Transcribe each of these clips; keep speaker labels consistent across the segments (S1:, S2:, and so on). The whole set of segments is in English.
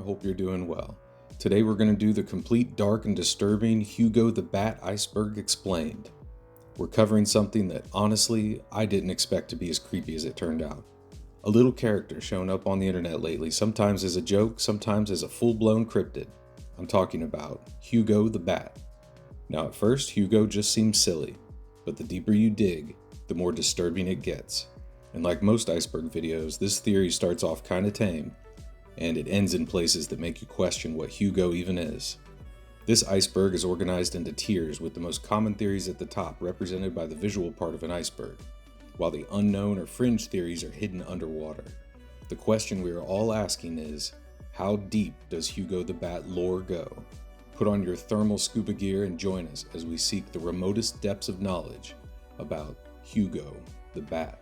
S1: hope you're doing well. Today we're going to do the complete, dark, and disturbing Hugo the Bat Iceberg Explained. We're covering something that, honestly, I didn't expect to be as creepy as it turned out. A little character shown up on the internet lately, sometimes as a joke, sometimes as a full-blown cryptid. I'm talking about Hugo the Bat. Now at first, Hugo just seems silly, but the deeper you dig, the more disturbing it gets. And like most iceberg videos, this theory starts off kinda tame, and it ends in places that make you question what Hugo even is. This iceberg is organized into tiers, with the most common theories at the top represented by the visual part of an iceberg, while the unknown or fringe theories are hidden underwater. The question we are all asking is, how deep does Hugo the Bat lore go? Put on your thermal scuba gear and join us as we seek the remotest depths of knowledge about Hugo the Bat.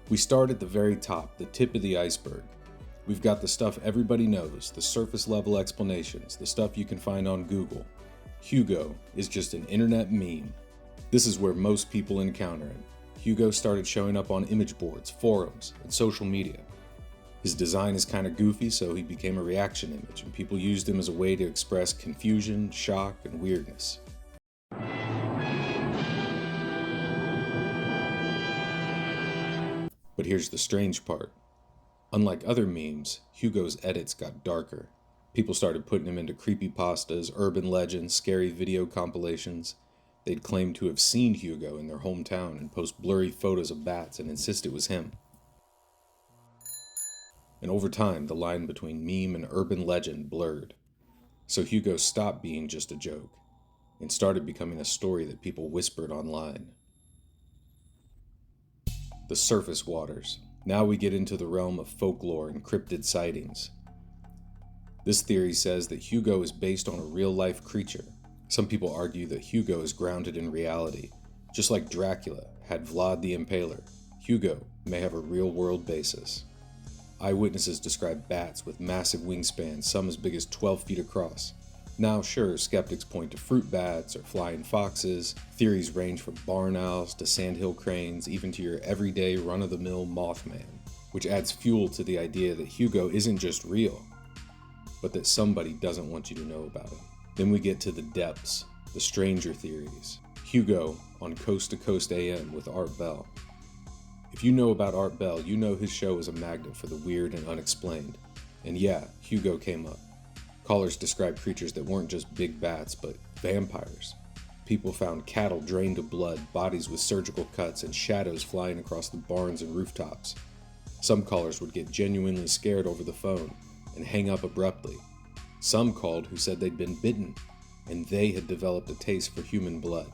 S1: We start at the very top, the tip of the iceberg. We've got the stuff everybody knows, the surface level explanations, the stuff you can find on Google. Hugo is just an internet meme. This is where most people encounter him. Hugo started showing up on image boards, forums, and social media. His design is kind of goofy, so he became a reaction image, and people used him as a way to express confusion, shock, and weirdness. But here's the strange part. Unlike other memes, Hugo's edits got darker. People started putting him into creepypastas, urban legends, scary video compilations. They'd claim to have seen Hugo in their hometown and post blurry photos of bats and insist it was him. And over time, the line between meme and urban legend blurred. So Hugo stopped being just a joke and started becoming a story that people whispered online. The surface waters. Now we get into the realm of folklore and cryptid sightings. This theory says that Hugo is based on a real-life creature. Some people argue that Hugo is grounded in reality. Just like Dracula had Vlad the Impaler, Hugo may have a real-world basis. Eyewitnesses describe bats with massive wingspans, some as big as 12 feet across. Now, sure, skeptics point to fruit bats or flying foxes. Theories range from barn owls to sandhill cranes, even to your everyday run-of-the-mill Mothman, which adds fuel to the idea that Hugo isn't just real, but that somebody doesn't want you to know about it. Then we get to the depths, the stranger theories. Hugo on Coast to Coast AM with Art Bell. If you know about Art Bell, you know his show is a magnet for the weird and unexplained. And yeah, Hugo came up. Callers described creatures that weren't just big bats, but vampires. People found cattle drained of blood, bodies with surgical cuts, and shadows flying across the barns and rooftops. Some callers would get genuinely scared over the phone and hang up abruptly. Some called who said they'd been bitten, and they had developed a taste for human blood.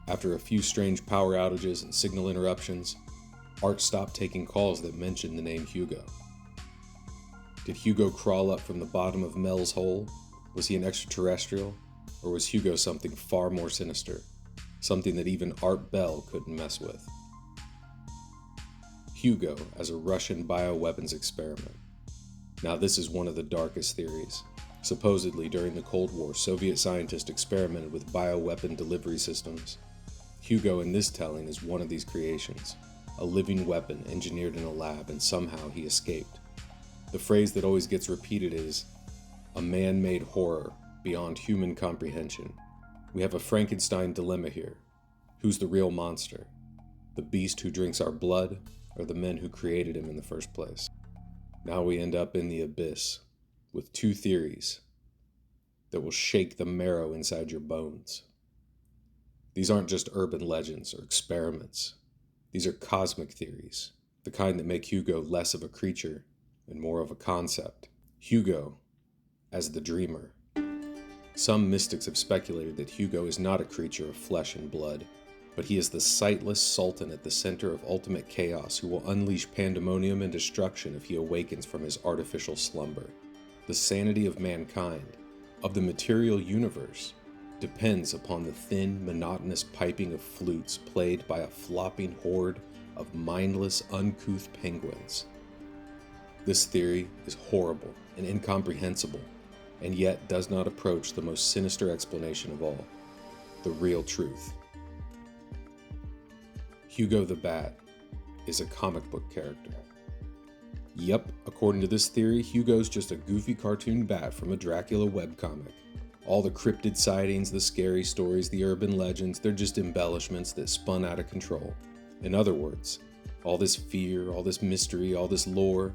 S1: After a few strange power outages and signal interruptions, Art stopped taking calls that mentioned the name Hugo. Did Hugo crawl up from the bottom of Mel's hole? Was he an extraterrestrial? Or was Hugo something far more sinister? Something that even Art Bell couldn't mess with. Hugo as a Russian bioweapons experiment. Now this is one of the darkest theories. Supposedly during the Cold War, Soviet scientists experimented with bioweapon delivery systems. Hugo in this telling is one of these creations. A living weapon engineered in a lab, and somehow he escaped. The phrase that always gets repeated is, a man-made horror beyond human comprehension. We have a Frankenstein dilemma here. Who's the real monster? The beast who drinks our blood, or the men who created him in the first place? Now we end up in the abyss, with two theories that will shake the marrow inside your bones. These aren't just urban legends or experiments. These are cosmic theories, the kind that make Hugo less of a creature and more of a concept. Hugo as the dreamer. Some mystics have speculated that Hugo is not a creature of flesh and blood, but he is the sightless sultan at the center of ultimate chaos who will unleash pandemonium and destruction if he awakens from his artificial slumber. The sanity of mankind, of the material universe, depends upon the thin, monotonous piping of flutes played by a flopping horde of mindless, uncouth penguins. This theory is horrible and incomprehensible, and yet does not approach the most sinister explanation of all, the real truth. Hugo the Bat is a comic book character. Yep, according to this theory, Hugo's just a goofy cartoon bat from a Dracula webcomic. All the cryptid sightings, the scary stories, the urban legends, they're just embellishments that spun out of control. In other words, all this fear, all this mystery, all this lore,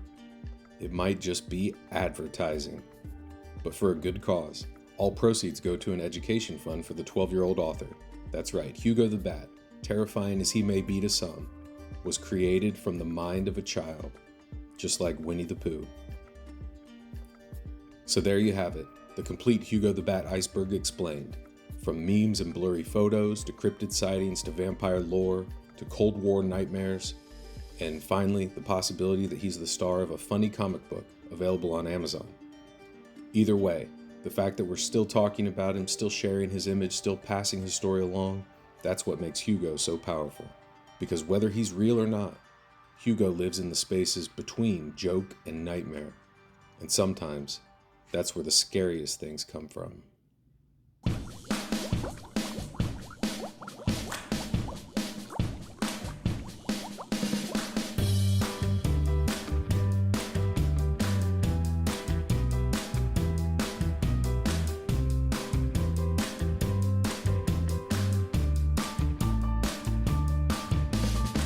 S1: it might just be advertising. But for a good cause. All proceeds go to an education fund for the 12-year-old author. That's right, Hugo the Bat, terrifying as he may be to some, was created from the mind of a child, just like Winnie the Pooh. So there you have it, the complete Hugo the Bat Iceberg explained. From memes and blurry photos, to cryptid sightings, to vampire lore, to Cold War nightmares, and finally, the possibility that he's the star of a funny comic book available on Amazon. Either way, the fact that we're still talking about him, still sharing his image, still passing his story along, that's what makes Hugo so powerful. Because whether he's real or not, Hugo lives in the spaces between joke and nightmare. And sometimes, that's where the scariest things come from.